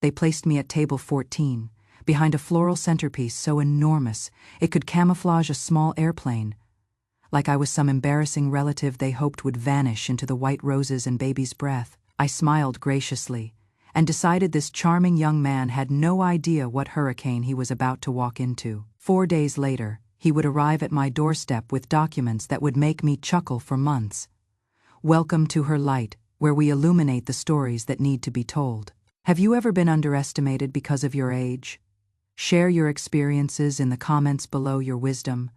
They placed me at table 14, behind a floral centerpiece so enormous it could camouflage a small airplane, like I was some embarrassing relative they hoped would vanish into the white roses and baby's breath. I smiled graciously, and decided this charming young man had no idea what hurricane he was about to walk into. 4 days later, he would arrive at my doorstep with documents that would make me chuckle for months. Welcome to her light, where we illuminate the stories that need to be told. Have you ever been underestimated because of your age? Share your experiences in the comments below. Your wisdom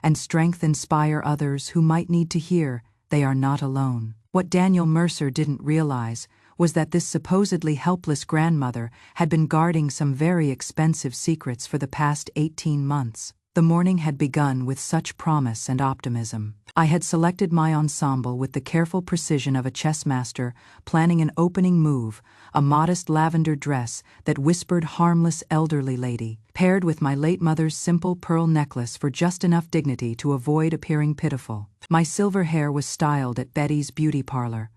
and strength inspire others who might need to hear they are not alone. What Daniel Mercer didn't realize was that this supposedly helpless grandmother had been guarding some very expensive secrets for the past 18 months. The morning had begun with such promise and optimism. I had selected my ensemble with the careful precision of a chess master planning an opening move, a modest lavender dress that whispered harmless elderly lady, paired with my late mother's simple pearl necklace for just enough dignity to avoid appearing pitiful. My silver hair was styled at Betty's beauty parlor.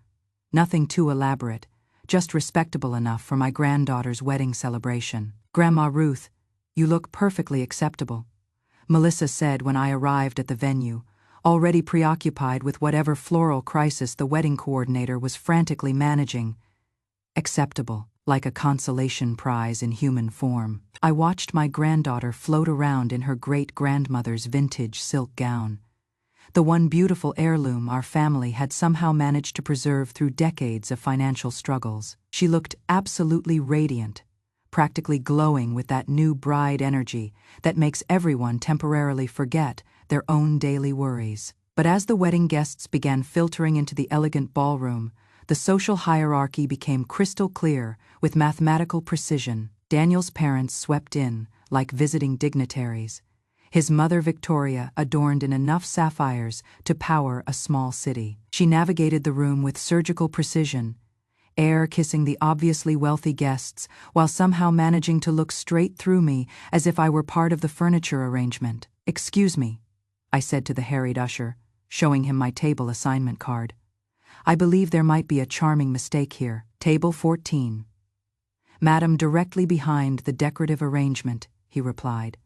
Nothing too elaborate, just respectable enough for my granddaughter's wedding celebration. "Grandma Ruth, you look perfectly acceptable," Melissa said when I arrived at the venue, already preoccupied with whatever floral crisis the wedding coordinator was frantically managing. Acceptable, like a consolation prize in human form. I watched my granddaughter float around in her great-grandmother's vintage silk gown, the one beautiful heirloom our family had somehow managed to preserve through decades of financial struggles. She looked absolutely radiant, practically glowing with that new bride energy that makes everyone temporarily forget their own daily worries. But as the wedding guests began filtering into the elegant ballroom, the social hierarchy became crystal clear with mathematical precision. Daniel's parents swept in, like visiting dignitaries. His mother Victoria adorned in enough sapphires to power a small city. She navigated the room with surgical precision, air kissing the obviously wealthy guests while somehow managing to look straight through me as if I were part of the furniture arrangement. "Excuse me," I said to the harried usher, showing him my table assignment card. "I believe there might be a charming mistake here. Table 14. "Madam, directly behind the decorative arrangement," he replied,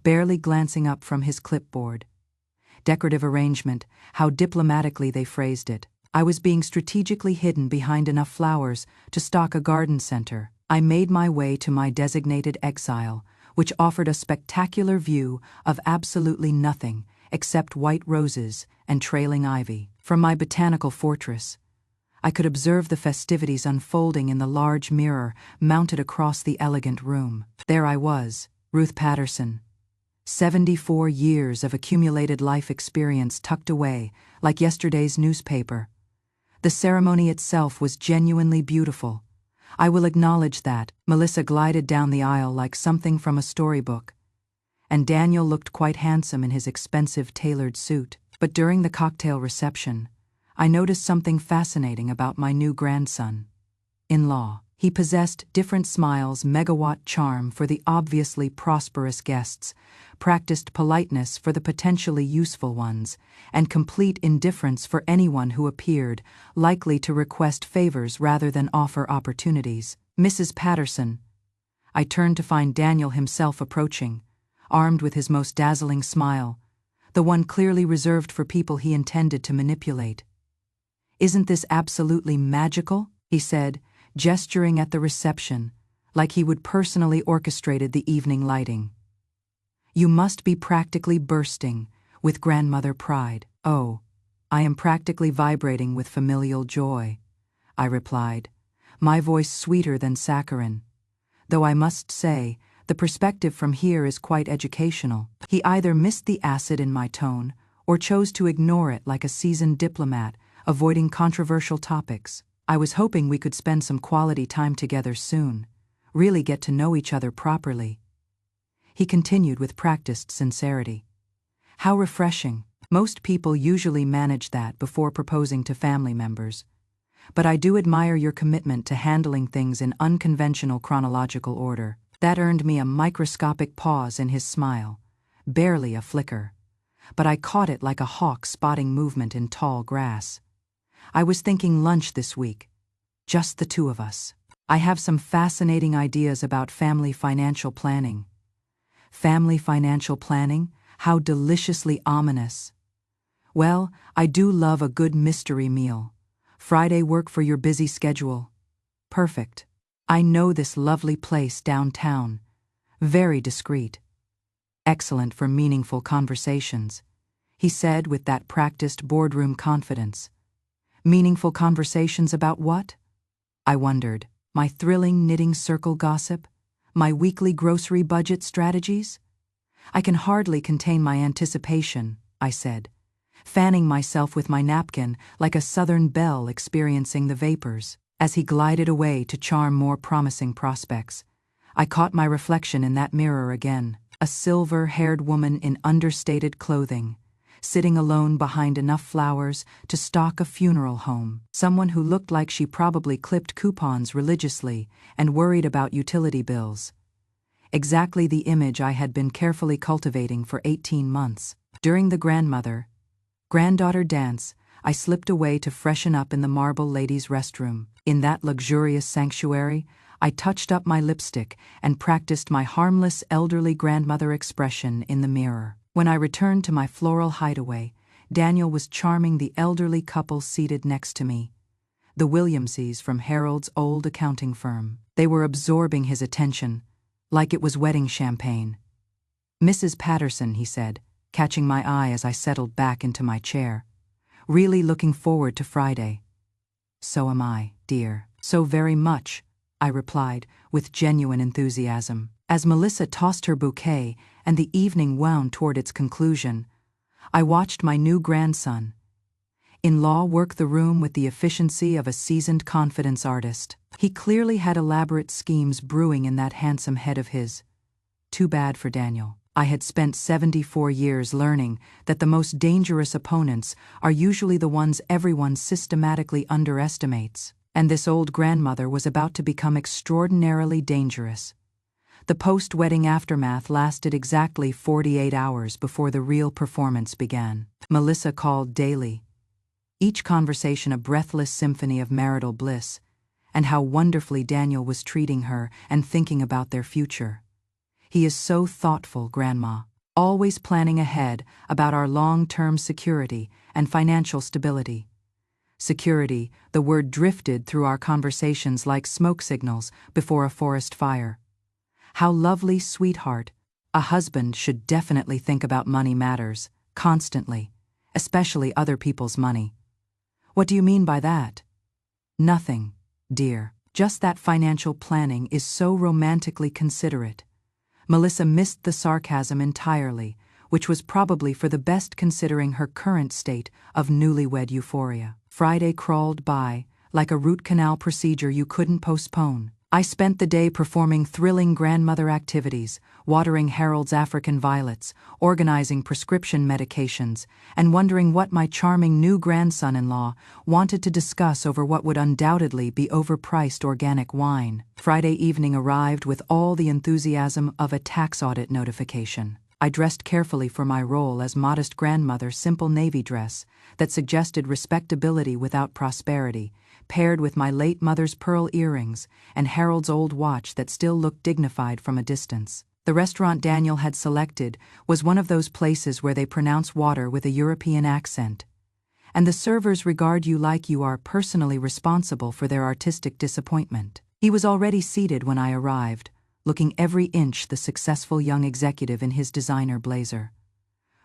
barely glancing up from his clipboard. Decorative arrangement, how diplomatically they phrased it. I was being strategically hidden behind enough flowers to stock a garden center. I made my way to my designated exile, which offered a spectacular view of absolutely nothing except white roses and trailing ivy. From my botanical fortress, I could observe the festivities unfolding in the large mirror mounted across the elegant room. There I was, Ruth Patterson. 74 years of accumulated life experience tucked away like yesterday's newspaper. The ceremony itself was genuinely beautiful. I will acknowledge that. Melissa glided down the aisle like something from a storybook, and Daniel looked quite handsome in his expensive tailored suit. But during the cocktail reception, I noticed something fascinating about my new grandson-in-law. He possessed different smiles, megawatt charm for the obviously prosperous guests, practiced politeness for the potentially useful ones, and complete indifference for anyone who appeared likely to request favors rather than offer opportunities. "Mrs. Patterson." I turned to find Daniel himself approaching, armed with his most dazzling smile, the one clearly reserved for people he intended to manipulate. "Isn't this absolutely magical?" he said, gesturing at the reception, like he would personally orchestrated the evening lighting. "You must be practically bursting with grandmother pride." "Oh, I am practically vibrating with familial joy," I replied, my voice sweeter than saccharin. Though I must say, the perspective from here is quite educational. He either missed the acid in my tone or chose to ignore it like a seasoned diplomat, avoiding controversial topics. I was hoping we could spend some quality time together soon, really get to know each other properly. He continued with practiced sincerity. "How refreshing. Most people usually manage that before proposing to family members. But I do admire your commitment to handling things in unconventional chronological order." That earned me a microscopic pause in his smile, barely a flicker. But I caught it like a hawk spotting movement in tall grass. "I was thinking lunch this week. Just the two of us." I have some fascinating ideas about family financial planning. Family financial planning? How deliciously ominous. Well, I do love a good mystery meal. Friday work for your busy schedule? Perfect. I know this lovely place downtown. Very discreet. Excellent for meaningful conversations, he said with that practiced boardroom confidence. Meaningful conversations about what? I wondered. My thrilling knitting circle gossip? My weekly grocery budget strategies? I can hardly contain my anticipation, I said, fanning myself with my napkin like a southern belle experiencing the vapors. As he glided away to charm more promising prospects, I caught my reflection in that mirror again, a silver-haired woman in understated clothing, sitting alone behind enough flowers to stock a funeral home, someone who looked like she probably clipped coupons religiously and worried about utility bills. Exactly the image I had been carefully cultivating for 18 months. During the granddaughter dance, I slipped away to freshen up in the marble ladies' restroom. In that luxurious sanctuary, I touched up my lipstick and practiced my harmless elderly grandmother expression in the mirror. When I returned to my floral hideaway, Daniel was charming the elderly couple seated next to me, the Williamses from Harold's old accounting firm. They were absorbing his attention, like it was wedding champagne. "Mrs. Patterson," he said, catching my eye as I settled back into my chair. "Really looking forward to Friday." "So am I, dear. So very much," I replied, with genuine enthusiasm. As Melissa tossed her bouquet and the evening wound toward its conclusion, I watched my new grandson-in-law work the room with the efficiency of a seasoned confidence artist. He clearly had elaborate schemes brewing in that handsome head of his. Too bad for Daniel. I had spent 74 years learning that the most dangerous opponents are usually the ones everyone systematically underestimates, and this old grandmother was about to become extraordinarily dangerous. The post-wedding aftermath lasted exactly 48 hours before the real performance began. Melissa called daily, each conversation a breathless symphony of marital bliss, and how wonderfully Daniel was treating her and thinking about their future. "He is so thoughtful, Grandma, always planning ahead about our long-term security and financial stability." Security, the word drifted through our conversations like smoke signals before a forest fire. How lovely, sweetheart. A husband should definitely think about money matters, constantly, especially other people's money. "What do you mean by that?" "Nothing, dear. Just that financial planning is so romantically considerate." Melissa missed the sarcasm entirely, which was probably for the best considering her current state of newlywed euphoria. Friday crawled by, like a root canal procedure you couldn't postpone. I spent the day performing thrilling grandmother activities, watering Harold's African violets, organizing prescription medications, and wondering what my charming new grandson-in-law wanted to discuss over what would undoubtedly be overpriced organic wine. Friday evening arrived with all the enthusiasm of a tax audit notification. I dressed carefully for my role as modest grandmother, simple navy dress that suggested respectability without prosperity, paired with my late mother's pearl earrings and Harold's old watch that still looked dignified from a distance. The restaurant Daniel had selected was one of those places where they pronounce water with a European accent, and the servers regard you like you are personally responsible for their artistic disappointment. He was already seated when I arrived, looking every inch the successful young executive in his designer blazer.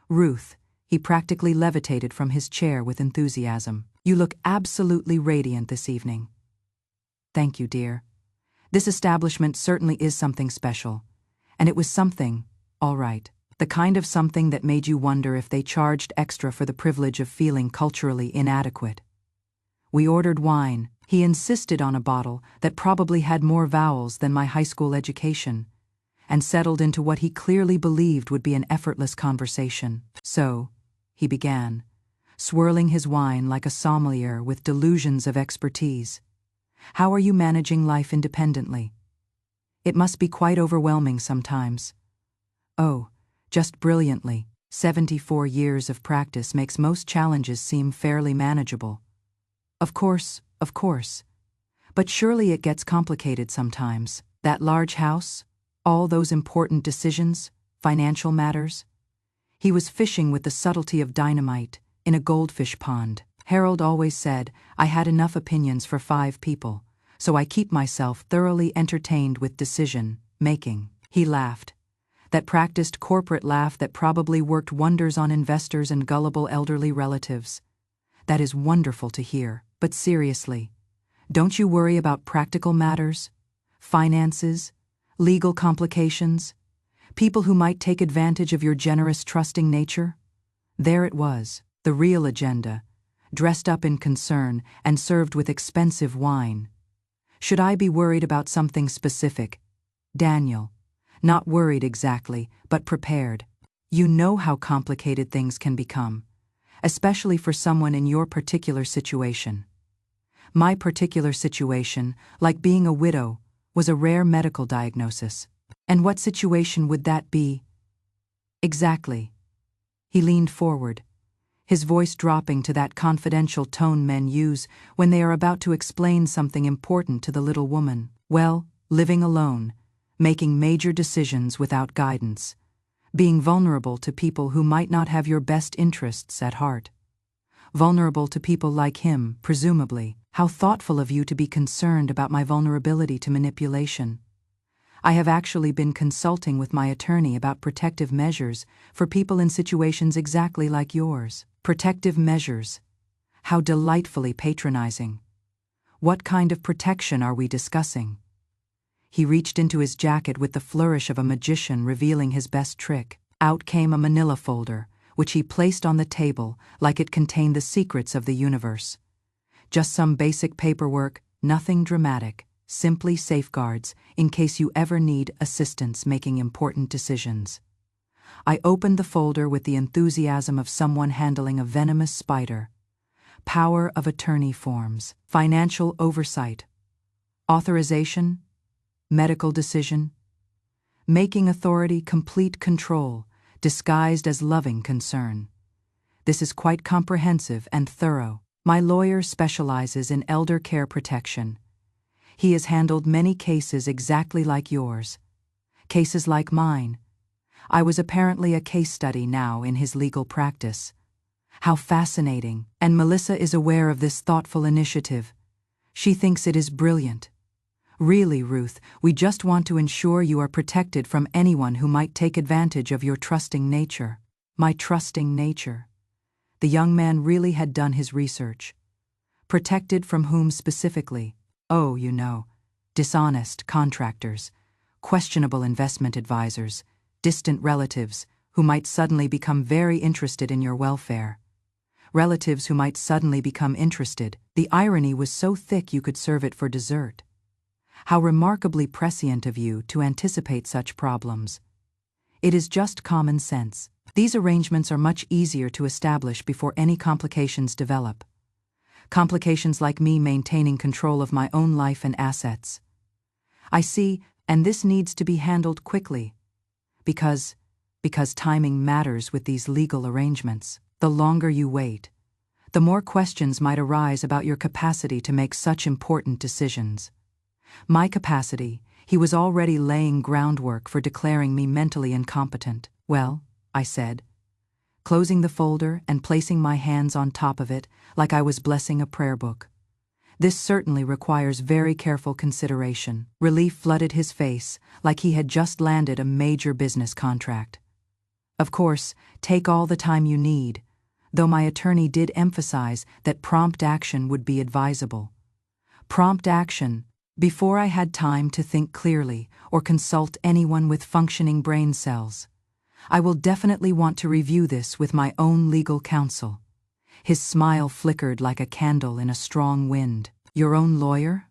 "Ruth," he practically levitated from his chair with enthusiasm. "You look absolutely radiant this evening." "Thank you, dear. This establishment certainly is something special, and it was something, all right, the kind of something that made you wonder if they charged extra for the privilege of feeling culturally inadequate." We ordered wine. He insisted on a bottle that probably had more vowels than my high school education, and settled into what he clearly believed would be an effortless conversation. "So," he began, swirling his wine like a sommelier with delusions of expertise, "how are you managing life independently? It must be quite overwhelming sometimes." "Oh, just brilliantly. 74 years of practice makes most challenges seem fairly manageable." Of course. But surely it gets complicated sometimes. That large house, all those important decisions, financial matters. He was fishing with the subtlety of dynamite in a goldfish pond. Harold always said I had enough opinions for 5 people, so I keep myself thoroughly entertained with decision-making. He laughed. That practiced corporate laugh that probably worked wonders on investors and gullible elderly relatives. That is wonderful to hear, but seriously, don't you worry about practical matters? Finances? Legal complications? People who might take advantage of your generous, trusting nature? There it was, the real agenda, dressed up in concern and served with expensive wine. Should I be worried about something specific? Daniel. Not worried exactly, but prepared. You know how complicated things can become, especially for someone in your particular situation. My particular situation, like being a widow, was a rare medical diagnosis. And what situation would that be? Exactly. He leaned forward, his voice dropping to that confidential tone men use when they are about to explain something important to the little woman. Well, living alone, making major decisions without guidance, being vulnerable to people who might not have your best interests at heart. Vulnerable to people like him, presumably. How thoughtful of you to be concerned about my vulnerability to manipulation. I have actually been consulting with my attorney about protective measures for people in situations exactly like yours. Protective measures. How delightfully patronizing. What kind of protection are we discussing? He reached into his jacket with the flourish of a magician revealing his best trick. Out came a manila folder, which he placed on the table like it contained the secrets of the universe. Just some basic paperwork, nothing dramatic, simply safeguards in case you ever need assistance making important decisions. I opened the folder with the enthusiasm of someone handling a venomous spider. Power of attorney forms, financial oversight, authorization, medical decision, making authority complete control, disguised as loving concern. This is quite comprehensive and thorough. My lawyer specializes in elder care protection. He has handled many cases exactly like yours. Cases like mine. I was apparently a case study now in his legal practice. How fascinating. And Melissa is aware of this thoughtful initiative. She thinks it is brilliant. Really, Ruth, we just want to ensure you are protected from anyone who might take advantage of your trusting nature. My trusting nature. The young man really had done his research. Protected from whom specifically? Oh, you know, dishonest contractors, questionable investment advisors, distant relatives who might suddenly become very interested in your welfare. Relatives who might suddenly become interested. The irony was so thick you could serve it for dessert. How remarkably prescient of you to anticipate such problems. It is just common sense. These arrangements are much easier to establish before any complications develop. Complications like me maintaining control of my own life and assets. I see, and this needs to be handled quickly. Because timing matters with these legal arrangements. The longer you wait, the more questions might arise about your capacity to make such important decisions. My capacity, he was already laying groundwork for declaring me mentally incompetent. Well, I said, closing the folder and placing my hands on top of it like I was blessing a prayer book. This certainly requires very careful consideration. Relief flooded his face like he had just landed a major business contract. Of course, take all the time you need, though my attorney did emphasize that prompt action would be advisable. Prompt action, before I had time to think clearly or consult anyone with functioning brain cells. I will definitely want to review this with my own legal counsel. His smile flickered like a candle in a strong wind. Your own lawyer?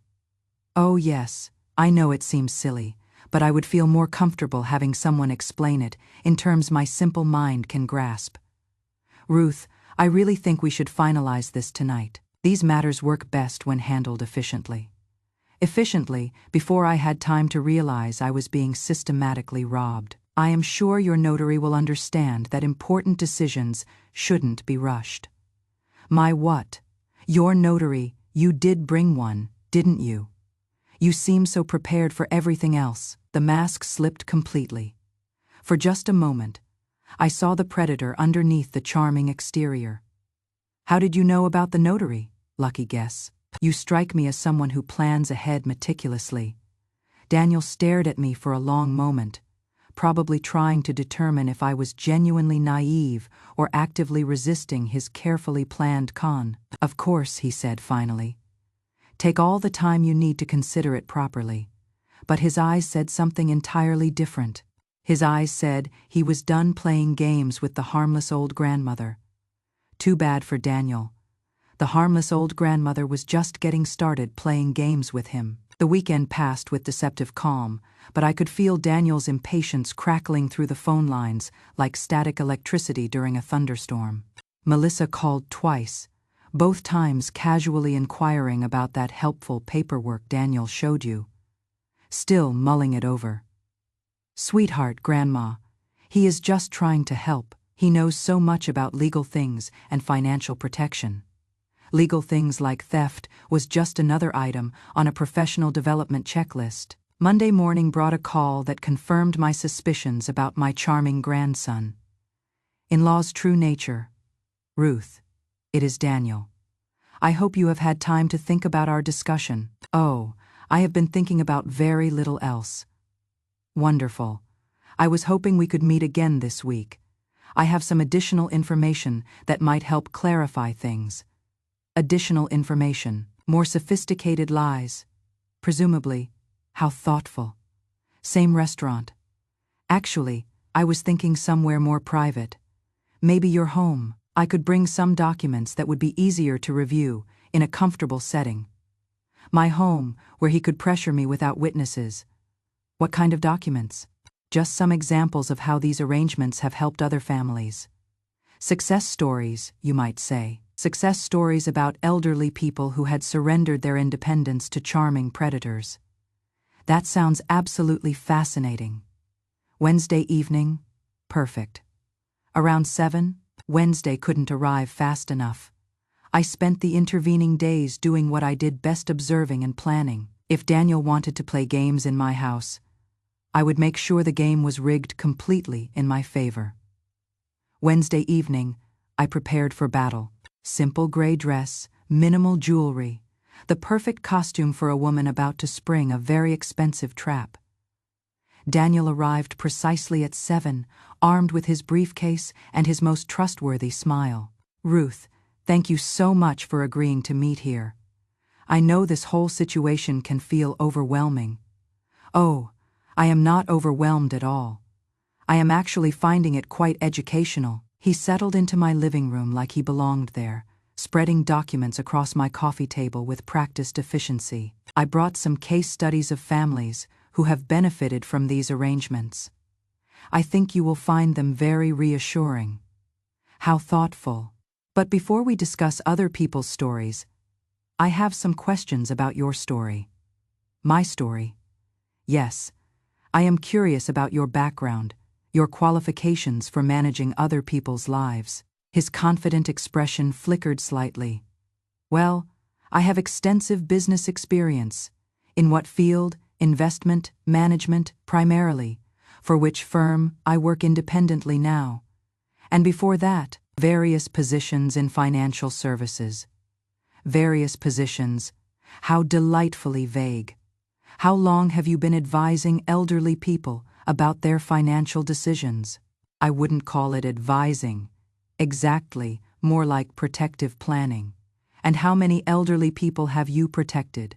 Oh yes, I know it seems silly, but I would feel more comfortable having someone explain it in terms my simple mind can grasp. Ruth, I really think we should finalize this tonight. These matters work best when handled efficiently. Efficiently, before I had time to realize I was being systematically robbed. I am sure your notary will understand that important decisions shouldn't be rushed. My what? Your notary, you did bring one, didn't you? You seem so prepared for everything else." The mask slipped completely. For just a moment, I saw the predator underneath the charming exterior. "How did you know about the notary?" "Lucky guess. You strike me as someone who plans ahead meticulously." Daniel stared at me for a long moment, probably trying to determine if I was genuinely naive or actively resisting his carefully planned con. "Of course," he said finally. "Take all the time you need to consider it properly." But his eyes said something entirely different. His eyes said he was done playing games with the harmless old grandmother. Too bad for Daniel. The harmless old grandmother was just getting started playing games with him. The weekend passed with deceptive calm, but I could feel Daniel's impatience crackling through the phone lines like static electricity during a thunderstorm. Melissa called twice, both times casually inquiring about that helpful paperwork Daniel showed you. Still mulling it over. "Sweetheart, Grandma, he is just trying to help. He knows so much about legal things and financial protection." Legal things like theft was just another item on a professional development checklist. Monday morning brought a call that confirmed my suspicions about my charming grandson. "In law's true nature. Ruth, it is Daniel. I hope you have had time to think about our discussion." "Oh, I have been thinking about very little else." "Wonderful. I was hoping we could meet again this week. I have some additional information that might help clarify things." Additional information, more sophisticated lies. Presumably. How thoughtful. Same restaurant. "Actually, I was thinking somewhere more private. Maybe your home. I could bring some documents that would be easier to review in a comfortable setting. My home, where he could pressure me without witnesses." "What kind of documents?" "Just some examples of how these arrangements have helped other families. Success stories, you might say. Success stories about elderly people who had surrendered their independence to charming predators." "That sounds absolutely fascinating." "Wednesday evening? Perfect. Around 7? Wednesday couldn't arrive fast enough. I spent the intervening days doing what I did best, observing and planning. If Daniel wanted to play games in my house, I would make sure the game was rigged completely in my favor." Wednesday evening, I prepared for battle. Simple gray dress, minimal jewelry, the perfect costume for a woman about to spring a very expensive trap. Daniel arrived precisely at 7, armed with his briefcase and his most trustworthy smile. "Ruth, thank you so much for agreeing to meet here. I know this whole situation can feel overwhelming." "Oh, I am not overwhelmed at all. I am actually finding it quite educational." He settled into my living room like he belonged there, spreading documents across my coffee table with practiced efficiency. "I brought some case studies of families who have benefited from these arrangements. I think you will find them very reassuring." "How thoughtful." "But before we discuss other people's stories, I have some questions about your story." "My story?" "Yes. I am curious about your background, your qualifications for managing other people's lives." His confident expression flickered slightly. "Well, I have extensive business experience." "In what field?" "Investment, management, primarily. For which firm? I work independently now." "And before that?" "Various positions in financial services." "Various positions. How delightfully vague. How long have you been advising elderly people about their financial decisions?" "I wouldn't call it advising. Exactly, more like protective planning." "And how many elderly people have you protected?"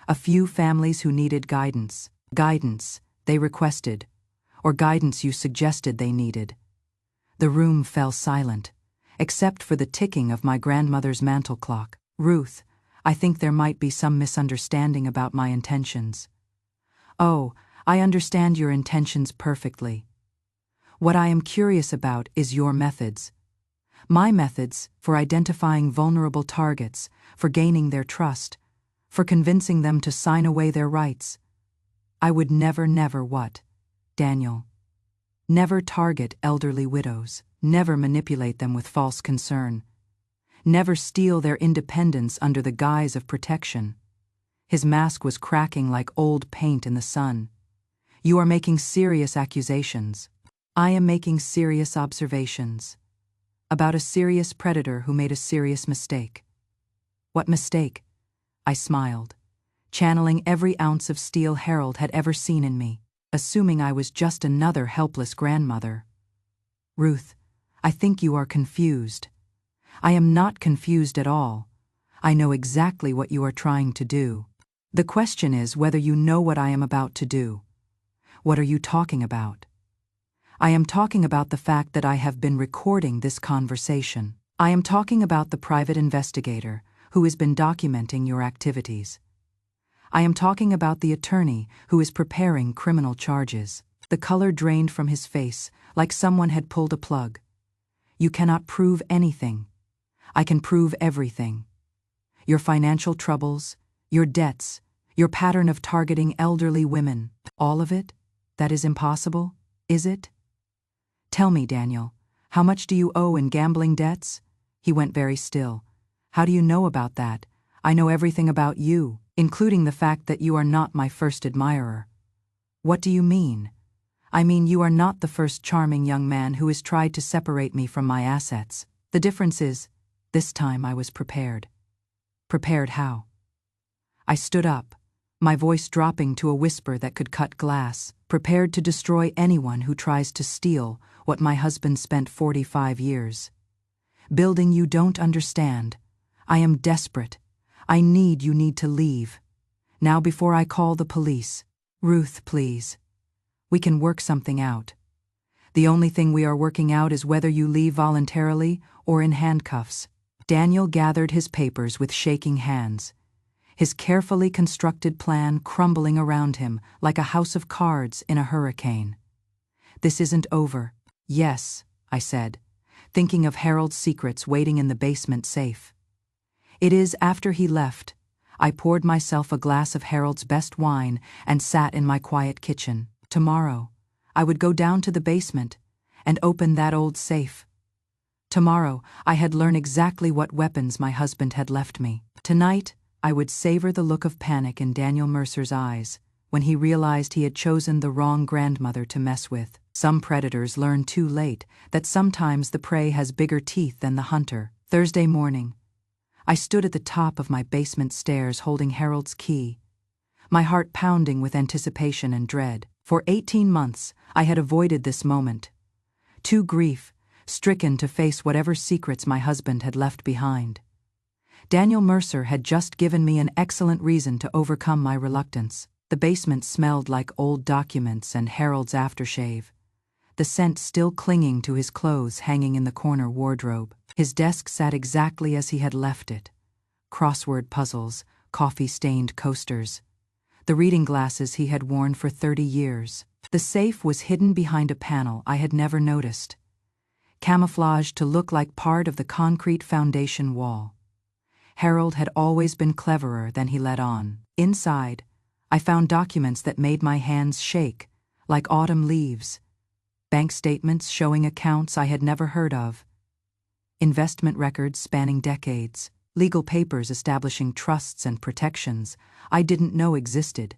"A few families who needed guidance." "Guidance they requested, or guidance you suggested they needed?" The room fell silent, except for the ticking of my grandmother's mantel clock. "Ruth, I think there might be some misunderstanding about my intentions." "Oh, I understand your intentions perfectly. What I am curious about is your methods." "My methods for identifying vulnerable targets, for gaining their trust, for convincing them to sign away their rights." "I would never what, Daniel?" "Never target elderly widows, never manipulate them with false concern, never steal their independence under the guise of protection. His mask was cracking like old paint in the sun. "You are making serious accusations." "I am making serious observations. About a serious predator who made a serious mistake." "What mistake?" I smiled, channeling every ounce of steel Harold had ever seen in me, assuming I was just another helpless grandmother. "Ruth, I think you are confused." "I am not confused at all. I know exactly what you are trying to do. The question is whether you know what I am about to do." "What are you talking about?" "I am talking about the fact that I have been recording this conversation. I am talking about the private investigator who has been documenting your activities. I am talking about the attorney who is preparing criminal charges." The color drained from his face, like someone had pulled a plug. "You cannot prove anything. I can prove everything. Your financial troubles, your debts, your pattern of targeting elderly women, all of it? That is impossible, is it? Tell me, Daniel, how much do you owe in gambling debts?" He went very still. "How do you know about that? I know everything about you, including the fact that you are not my first admirer." "What do you mean?" "I mean you are not the first charming young man who has tried to separate me from my assets. The difference is, this time I was prepared." "Prepared how?" I stood up, my voice dropping to a whisper that could cut glass. "Prepared to destroy anyone who tries to steal what my husband spent 45 years building. You don't understand. I am desperate. You need to leave. Now before I call the police." "Ruth, please. We can work something out. The only thing we are working out is whether you leave voluntarily or in handcuffs." Daniel gathered his papers with shaking hands, his carefully constructed plan crumbling around him like a house of cards in a hurricane. "This isn't over." "Yes," I said, thinking of Harold's secrets waiting in the basement safe. "It is." After he left, I poured myself a glass of Harold's best wine and sat in my quiet kitchen. Tomorrow, I would go down to the basement and open that old safe. Tomorrow, I had learned exactly what weapons my husband had left me. Tonight, I would savor the look of panic in Daniel Mercer's eyes when he realized he had chosen the wrong grandmother to mess with. Some predators learn too late that sometimes the prey has bigger teeth than the hunter. Thursday morning, I stood at the top of my basement stairs holding Harold's key, my heart pounding with anticipation and dread. For 18 months, I had avoided this moment, too grief-stricken to face whatever secrets my husband had left behind. Daniel Mercer had just given me an excellent reason to overcome my reluctance. The basement smelled like old documents and Harold's aftershave, the scent still clinging to his clothes hanging in the corner wardrobe. His desk sat exactly as he had left it. Crossword puzzles, coffee-stained coasters, the reading glasses he had worn for 30 years. The safe was hidden behind a panel I had never noticed, camouflaged to look like part of the concrete foundation wall. Harold had always been cleverer than he let on. Inside, I found documents that made my hands shake, like autumn leaves. Bank statements showing accounts I had never heard of. Investment records spanning decades. Legal papers establishing trusts and protections I didn't know existed.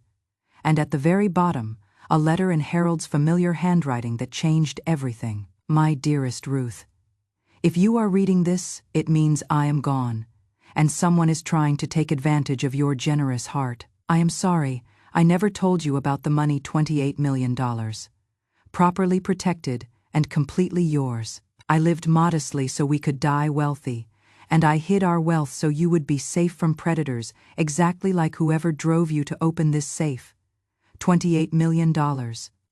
And at the very bottom, a letter in Harold's familiar handwriting that changed everything. "My dearest Ruth, if you are reading this, it means I am gone, and someone is trying to take advantage of your generous heart. I am sorry, I never told you about the money. $28 million. Properly protected and completely yours. I lived modestly so we could die wealthy, and I hid our wealth so you would be safe from predators, exactly like whoever drove you to open this safe. $28 million.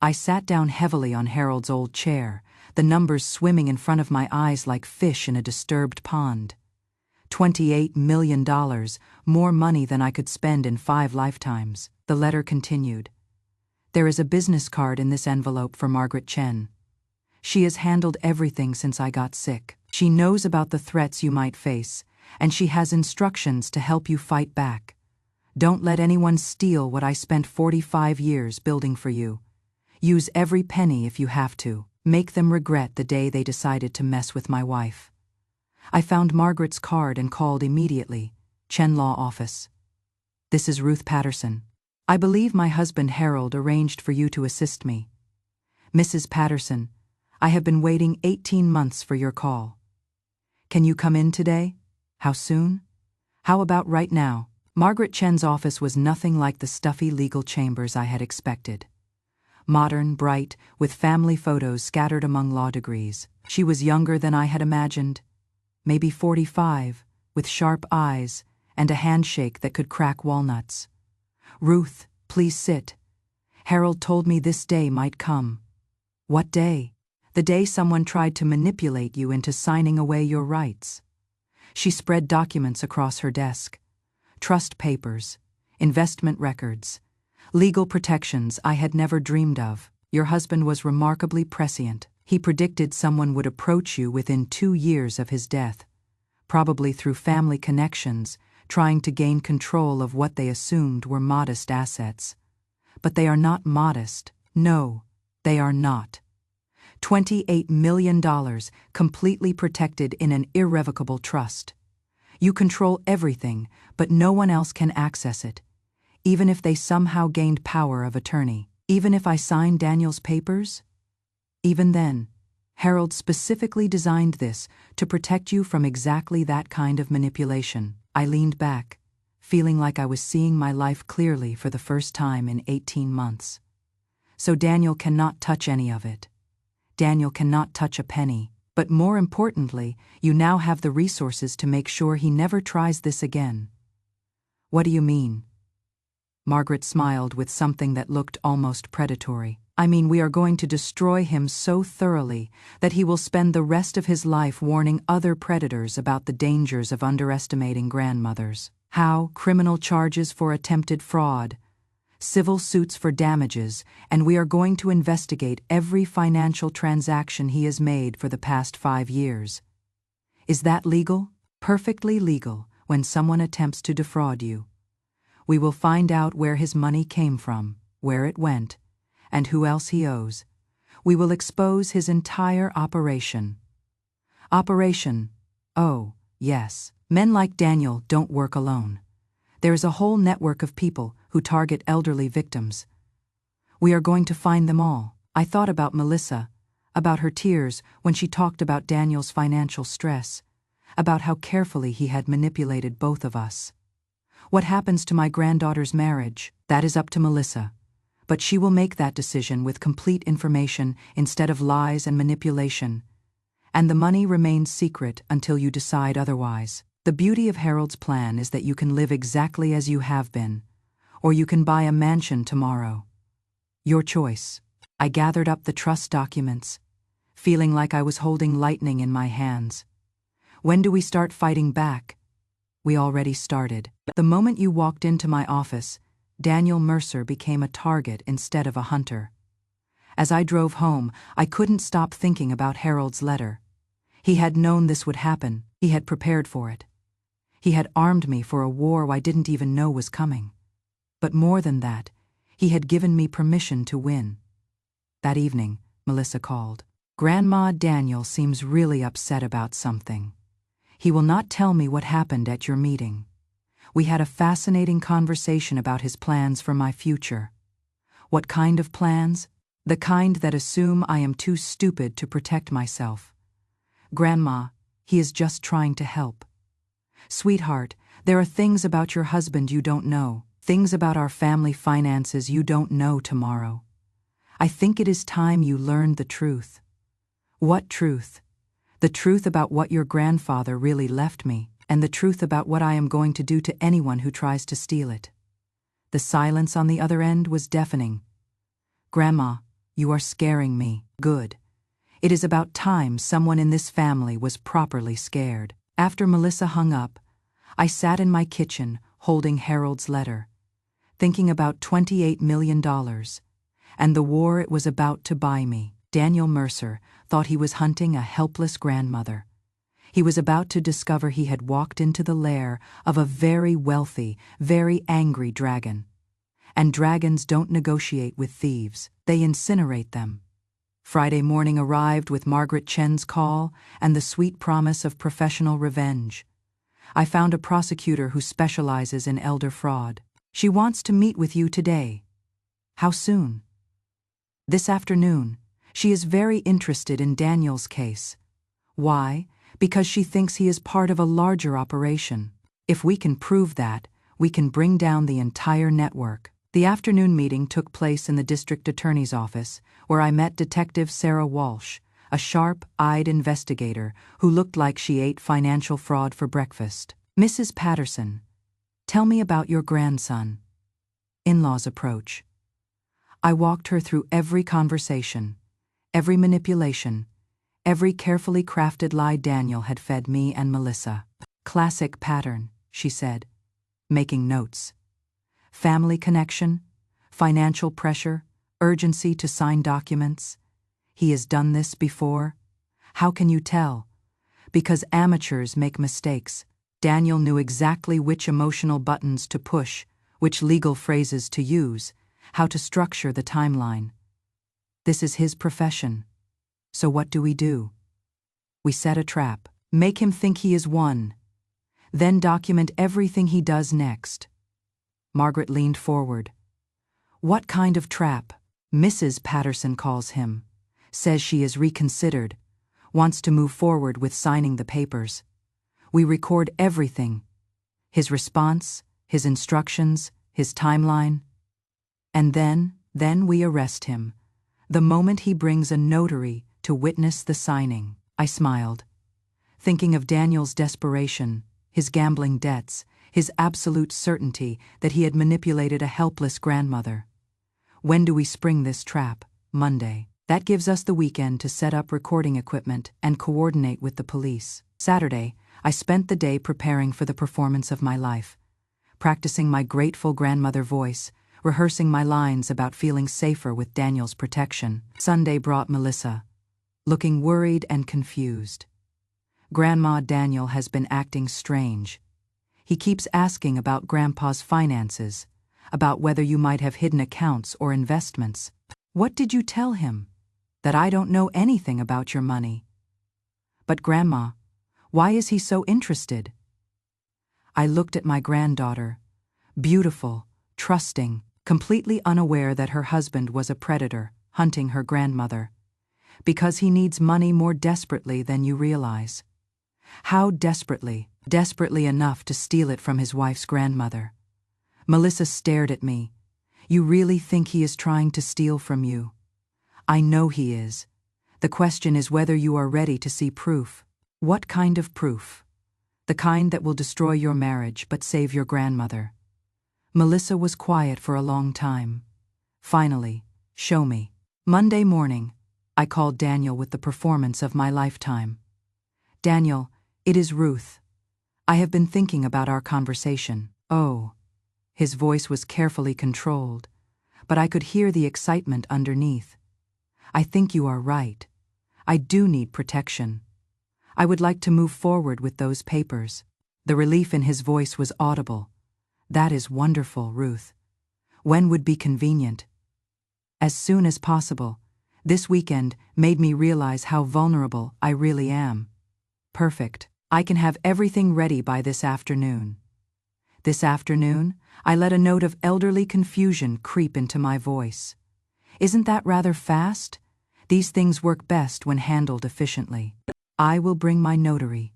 I sat down heavily on Harold's old chair, the numbers swimming in front of my eyes like fish in a disturbed pond. $28 million, more money than I could spend in 5 lifetimes. The letter continued. "There is a business card in this envelope for Margaret Chen. She has handled everything since I got sick. She knows about the threats you might face, and she has instructions to help you fight back. Don't let anyone steal what I spent 45 years building for you. Use every penny if you have to. Make them regret the day they decided to mess with my wife." I found Margaret's card and called immediately. "Chen Law Office." This is Ruth Patterson. I believe my husband Harold arranged for you to assist me. Mrs. Patterson, I have been waiting 18 months for your call. Can you come in today? How soon? How about right now? Margaret Chen's office was nothing like the stuffy legal chambers I had expected. Modern, bright, with family photos scattered among law degrees. She was younger than I had imagined. Maybe 45, with sharp eyes and a handshake that could crack walnuts. Ruth, please sit. Harold told me this day might come. What day? The day someone tried to manipulate you into signing away your rights. She spread documents across her desk. Trust papers, investment records, legal protections I had never dreamed of. Your husband was remarkably prescient. He predicted someone would approach you within 2 years of his death, probably through family connections, trying to gain control of what they assumed were modest assets. But they are not modest. No, they are not. $28 million, completely protected in an irrevocable trust. You control everything, but no one else can access it, even if they somehow gained power of attorney. Even if I signed Daniel's papers? Even then, Harold specifically designed this to protect you from exactly that kind of manipulation. I leaned back, feeling like I was seeing my life clearly for the first time in 18 months. So Daniel cannot touch any of it. Daniel cannot touch a penny. But more importantly, you now have the resources to make sure he never tries this again. What do you mean? Margaret smiled with something that looked almost predatory. I mean, we are going to destroy him so thoroughly that he will spend the rest of his life warning other predators about the dangers of underestimating grandmothers. How? Criminal charges for attempted fraud, civil suits for damages, and we are going to investigate every financial transaction he has made for the past 5 years. Is that legal? Perfectly legal when someone attempts to defraud you. We will find out where his money came from, where it went, and who else he owes. We will expose his entire operation. Operation. Oh, yes. Men like Daniel don't work alone. There is a whole network of people who target elderly victims. We are going to find them all. I thought about Melissa, about her tears when she talked about Daniel's financial stress, about how carefully he had manipulated both of us. What happens to my granddaughter's marriage? That is up to Melissa. But she will make that decision with complete information instead of lies and manipulation. And the money remains secret until you decide otherwise. The beauty of Harold's plan is that you can live exactly as you have been, or you can buy a mansion tomorrow. Your choice. I gathered up the trust documents, feeling like I was holding lightning in my hands. When do we start fighting back? We already started. The moment you walked into my office, Daniel Mercer became a target instead of a hunter. As I drove home, I couldn't stop thinking about Harold's letter. He had known this would happen. He had prepared for it. He had armed me for a war I didn't even know was coming. But more than that, he had given me permission to win. That evening, Melissa called. Grandma, Daniel seems really upset about something. He will not tell me what happened at your meeting. We had a fascinating conversation about his plans for my future. What kind of plans? The kind that assume I am too stupid to protect myself. Grandma, he is just trying to help. Sweetheart, there are things about your husband you don't know, things about our family finances you don't know tomorrow. I think it is time you learned the truth. What truth? The truth about what your grandfather really left me, and the truth about what I am going to do to anyone who tries to steal it. The silence on the other end was deafening. Grandma, you are scaring me. Good. It is about time someone in this family was properly scared. After Melissa hung up, I sat in my kitchen holding Harold's letter, thinking about $28 million, and the war it was about to buy me. Daniel Mercer thought he was hunting a helpless grandmother. He was about to discover he had walked into the lair of a very wealthy, very angry dragon. And dragons don't negotiate with thieves, they incinerate them. Friday morning arrived with Margaret Chen's call and the sweet promise of professional revenge. I found a prosecutor who specializes in elder fraud. She wants to meet with you today. How soon? This afternoon. She is very interested in Daniel's case. Why? Because she thinks he is part of a larger operation. If we can prove that, we can bring down the entire network. The afternoon meeting took place in the district attorney's office, where I met Detective Sarah Walsh, a sharp-eyed investigator who looked like she ate financial fraud for breakfast. Mrs. Patterson, tell me about your grandson. In-laws approach. I walked her through every conversation, every manipulation, every carefully crafted lie Daniel had fed me and Melissa. Classic pattern, she said, making notes. Family connection, financial pressure, urgency to sign documents. He has done this before. How can you tell? Because amateurs make mistakes. Daniel knew exactly which emotional buttons to push, which legal phrases to use, how to structure the timeline. This is his profession. So what do? We set a trap, make him think he is won, then document everything he does next. Margaret leaned forward. What kind of trap? Mrs. Patterson calls him, says she is reconsidered, wants to move forward with signing the papers. We record everything. His response, his instructions, his timeline. And then we arrest him, the moment he brings a notary to witness the signing. I smiled, thinking of Daniel's desperation, his gambling debts, his absolute certainty that he had manipulated a helpless grandmother. When do we spring this trap? Monday. That gives us the weekend to set up recording equipment and coordinate with the police. Saturday, I spent the day preparing for the performance of my life, practicing my grateful grandmother voice, rehearsing my lines about feeling safer with Daniel's protection. Sunday brought Melissa, looking worried and confused. Grandma, Daniel has been acting strange. He keeps asking about Grandpa's finances, about whether you might have hidden accounts or investments. What did you tell him? That I don't know anything about your money. But Grandma, why is he so interested? I looked at my granddaughter, beautiful, trusting, completely unaware that her husband was a predator, hunting her grandmother. Because he needs money more desperately than you realize. How desperately? Desperately enough to steal it from his wife's grandmother. Melissa stared at me. You really think he is trying to steal from you? I know he is. The question is whether you are ready to see proof. What kind of proof? The kind that will destroy your marriage but save your grandmother. Melissa was quiet for a long time. Finally, show me. Monday morning, I called Daniel with the performance of my lifetime. Daniel, it is Ruth. I have been thinking about our conversation. Oh. His voice was carefully controlled, but I could hear the excitement underneath. I think you are right. I do need protection. I would like to move forward with those papers. The relief in his voice was audible. That is wonderful, Ruth. When would be convenient? As soon as possible. This weekend made me realize how vulnerable I really am. Perfect. I can have everything ready by this afternoon. This afternoon, I let a note of elderly confusion creep into my voice. Isn't that rather fast? These things work best when handled efficiently. I will bring my notary.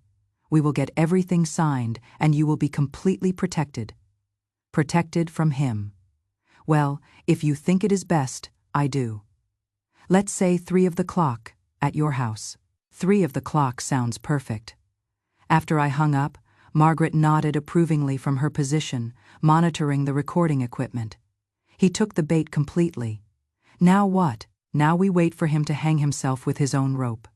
We will get everything signed, and you will be completely protected. Protected from him. Well, if you think it is best, I do. Let's say 3:00 at your house. 3:00 sounds perfect. After I hung up, Margaret nodded approvingly from her position, monitoring the recording equipment. He took the bait completely. Now what? Now we wait for him to hang himself with his own rope.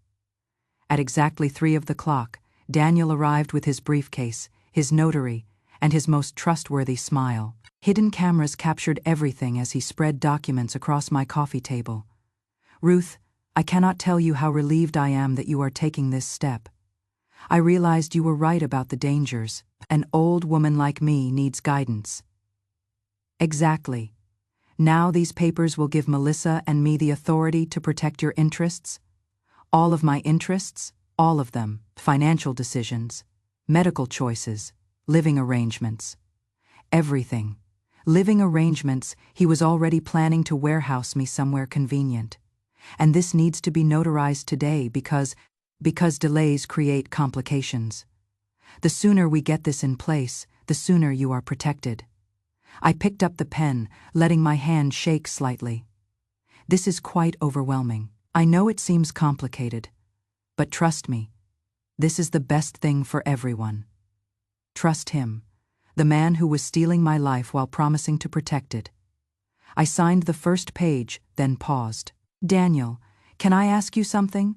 At exactly 3:00, Daniel arrived with his briefcase, his notary, and his most trustworthy smile. Hidden cameras captured everything as he spread documents across my coffee table. Ruth, I cannot tell you how relieved I am that you are taking this step. I realized you were right about the dangers. An old woman like me needs guidance. Exactly. Now these papers will give Melissa and me the authority to protect your interests. All of my interests, all of them. Financial decisions, medical choices, living arrangements. Everything. Living arrangements, he was already planning to warehouse me somewhere convenient. And this needs to be notarized today because delays create complications. The sooner we get this in place, the sooner you are protected. I picked up the pen, letting my hand shake slightly. This is quite overwhelming. I know it seems complicated, but trust me, this is the best thing for everyone. Trust him, the man who was stealing my life while promising to protect it. I signed the first page, then paused. Daniel, can I ask you something?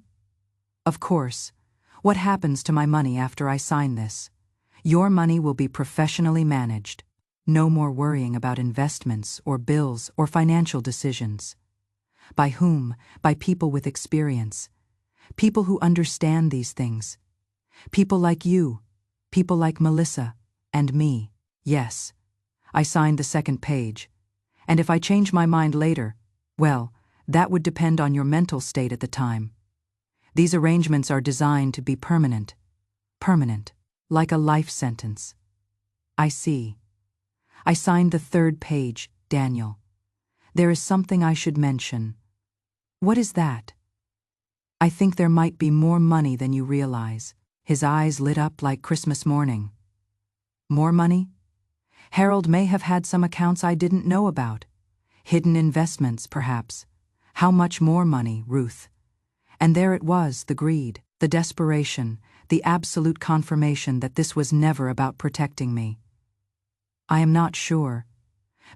Of course. What happens to my money after I sign this? Your money will be professionally managed. No more worrying about investments or bills or financial decisions. By whom? By people with experience. People who understand these things. People like you. People like Melissa. And me. Yes. I signed the second page. And if I change my mind later, well, that would depend on your mental state at the time. These arrangements are designed to be permanent. Permanent. Like a life sentence. I see. I signed the third page, Daniel. There is something I should mention. What is that? I think there might be more money than you realize. His eyes lit up like Christmas morning. More money? Harold may have had some accounts I didn't know about. Hidden investments, perhaps. How much more money, Ruth? And there it was, the greed, the desperation, the absolute confirmation that this was never about protecting me. I am not sure.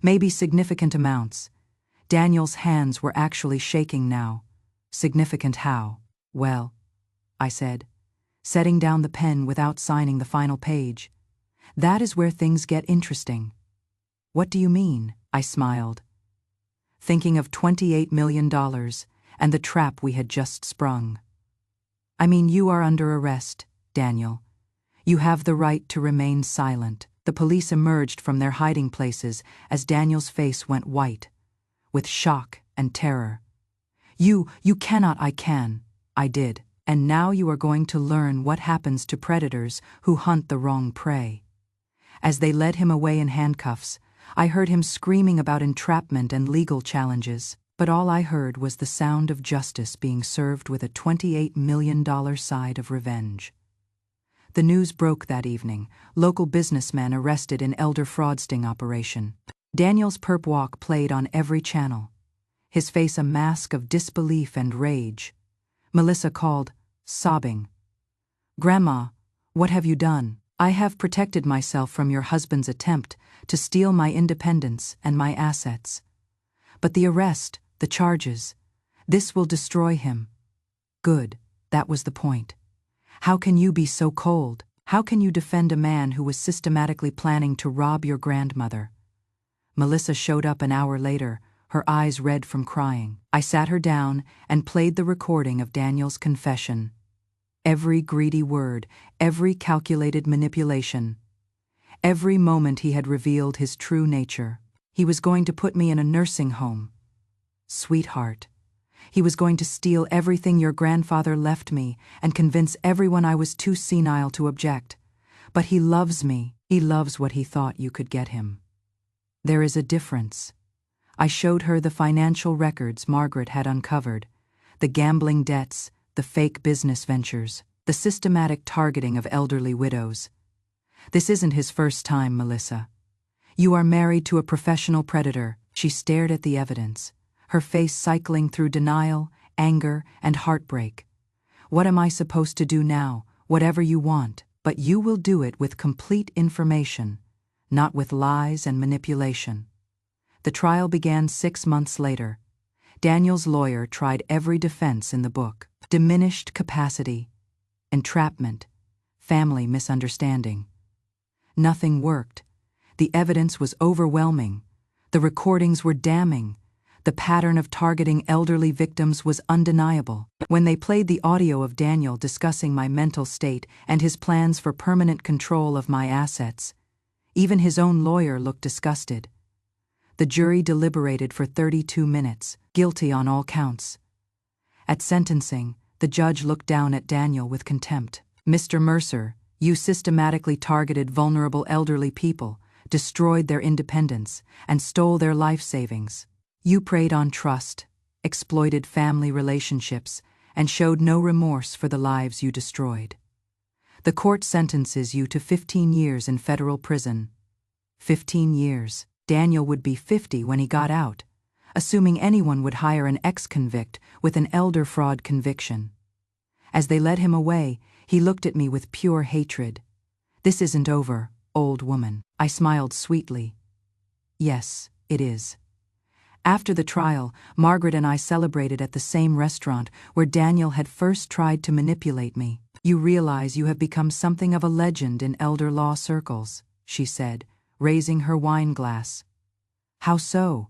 Maybe significant amounts. Daniel's hands were actually shaking now. Significant how? Well, I said, setting down the pen without signing the final page. That is where things get interesting. What do you mean? I smiled, thinking of $28 million and the trap we had just sprung. I mean, you are under arrest, Daniel. You have the right to remain silent. The police emerged from their hiding places as Daniel's face went white, with shock and terror. You cannot. I can. I did. And now you are going to learn what happens to predators who hunt the wrong prey. As they led him away in handcuffs, I heard him screaming about entrapment and legal challenges, but all I heard was the sound of justice being served with a $28 million side of revenge. The news broke that evening, local businessmen arrested in elder fraud sting operation. Daniel's perp walk played on every channel, his face a mask of disbelief and rage. Melissa called, sobbing. Grandma, what have you done? I have protected myself from your husband's attempt to steal my independence and my assets. But the arrest, the charges, this will destroy him. Good, that was the point. How can you be so cold? How can you defend a man who was systematically planning to rob your grandmother? Melissa showed up an hour later, her eyes red from crying. I sat her down and played the recording of Daniel's confession. Every greedy word, every calculated manipulation. Every moment he had revealed his true nature. He was going to put me in a nursing home. Sweetheart. He was going to steal everything your grandfather left me and convince everyone I was too senile to object. But he loves me. He loves what he thought you could get him. There is a difference. I showed her the financial records Margaret had uncovered, the gambling debts, the fake business ventures, the systematic targeting of elderly widows. This isn't his first time, Melissa. You are married to a professional predator. She stared at the evidence, her face cycling through denial, anger, and heartbreak. What am I supposed to do now? Whatever you want, but you will do it with complete information, not with lies and manipulation. The trial began 6 months later. Daniel's lawyer tried every defense in the book. Diminished capacity, entrapment, family misunderstanding. Nothing worked. The evidence was overwhelming. The recordings were damning. The pattern of targeting elderly victims was undeniable. When they played the audio of Daniel discussing my mental state and his plans for permanent control of my assets, even his own lawyer looked disgusted. The jury deliberated for 32 minutes, guilty on all counts. At sentencing, the judge looked down at Daniel with contempt. Mr. Mercer, you systematically targeted vulnerable elderly people, destroyed their independence, and stole their life savings. You preyed on trust, exploited family relationships, and showed no remorse for the lives you destroyed. The court sentences you to 15 years in federal prison. 15 years. Daniel would be 50 when he got out, assuming anyone would hire an ex-convict with an elder fraud conviction. As they led him away, he looked at me with pure hatred. "This isn't over, old woman." I smiled sweetly. "Yes, it is." After the trial, Margaret and I celebrated at the same restaurant where Daniel had first tried to manipulate me. "You realize you have become something of a legend in elder law circles," she said, raising her wine glass. "How so?"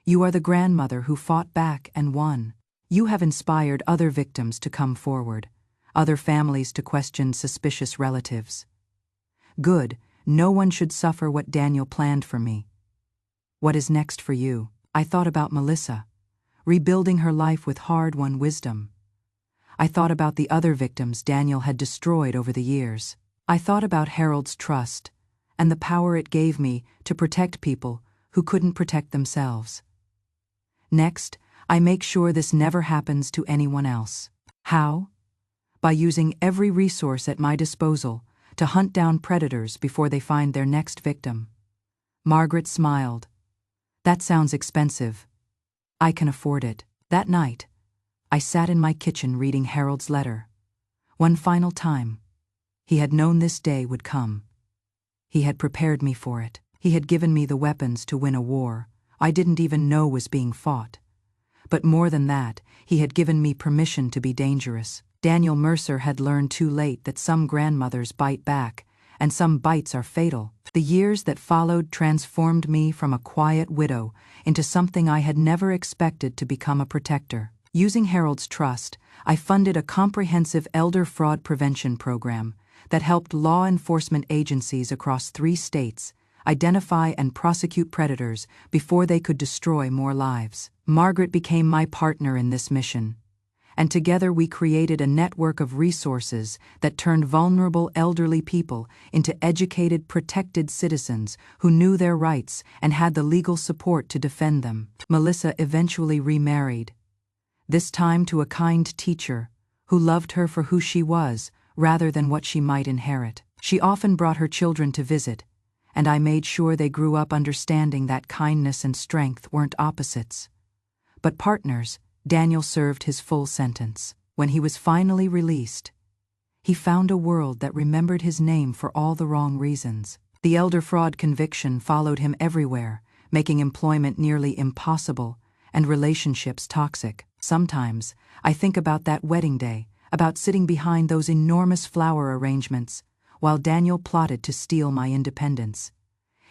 "You are the grandmother who fought back and won. You have inspired other victims to come forward, other families to question suspicious relatives. Good, no one should suffer what Daniel planned for me. What is next for you?" I thought about Melissa, rebuilding her life with hard-won wisdom. I thought about the other victims Daniel had destroyed over the years. I thought about Harold's trust and the power it gave me to protect people who couldn't protect themselves. Next, I make sure this never happens to anyone else. How? By using every resource at my disposal to hunt down predators before they find their next victim. Margaret smiled. "That sounds expensive. I can afford it." That night, I sat in my kitchen reading Harold's letter. One final time. He had known this day would come. He had prepared me for it. He had given me the weapons to win a war I didn't even know was being fought. But more than that, he had given me permission to be dangerous. Daniel Mercer had learned too late that some grandmothers bite back, and some bites are fatal. The years that followed transformed me from a quiet widow into something I had never expected to become a protector. Using Harold's trust, I funded a comprehensive elder fraud prevention program that helped law enforcement agencies across 3 states identify and prosecute predators before they could destroy more lives. Margaret became my partner in this mission, and together we created a network of resources that turned vulnerable elderly people into educated, protected citizens who knew their rights and had the legal support to defend them. Melissa eventually remarried, this time to a kind teacher who loved her for who she was rather than what she might inherit. She often brought her children to visit, and I made sure they grew up understanding that kindness and strength weren't opposites, but partners. Daniel served his full sentence. When he was finally released, he found a world that remembered his name for all the wrong reasons. The elder fraud conviction followed him everywhere, making employment nearly impossible and relationships toxic. Sometimes, I think about that wedding day, about sitting behind those enormous flower arrangements, while Daniel plotted to steal my independence.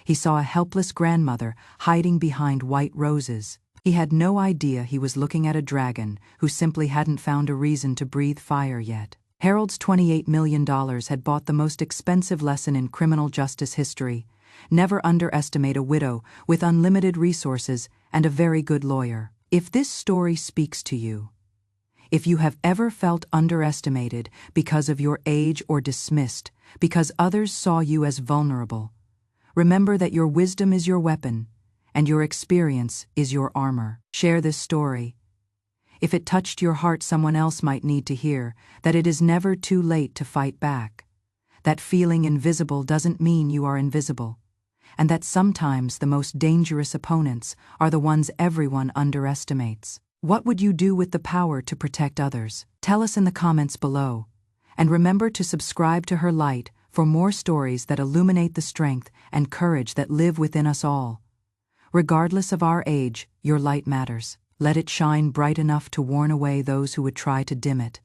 He saw a helpless grandmother hiding behind white roses. He had no idea he was looking at a dragon who simply hadn't found a reason to breathe fire yet. Harold's $28 million had bought the most expensive lesson in criminal justice history: never underestimate a widow with unlimited resources and a very good lawyer. If this story speaks to you, if you have ever felt underestimated because of your age or dismissed because others saw you as vulnerable, remember that your wisdom is your weapon, and your experience is your armor. Share this story. If it touched your heart, someone else might need to hear that it is never too late to fight back, that feeling invisible doesn't mean you are invisible, and that sometimes the most dangerous opponents are the ones everyone underestimates. What would you do with the power to protect others? Tell us in the comments below, and remember to subscribe to Her Light for more stories that illuminate the strength and courage that live within us all. Regardless of our age, your light matters. Let it shine bright enough to warn away those who would try to dim it.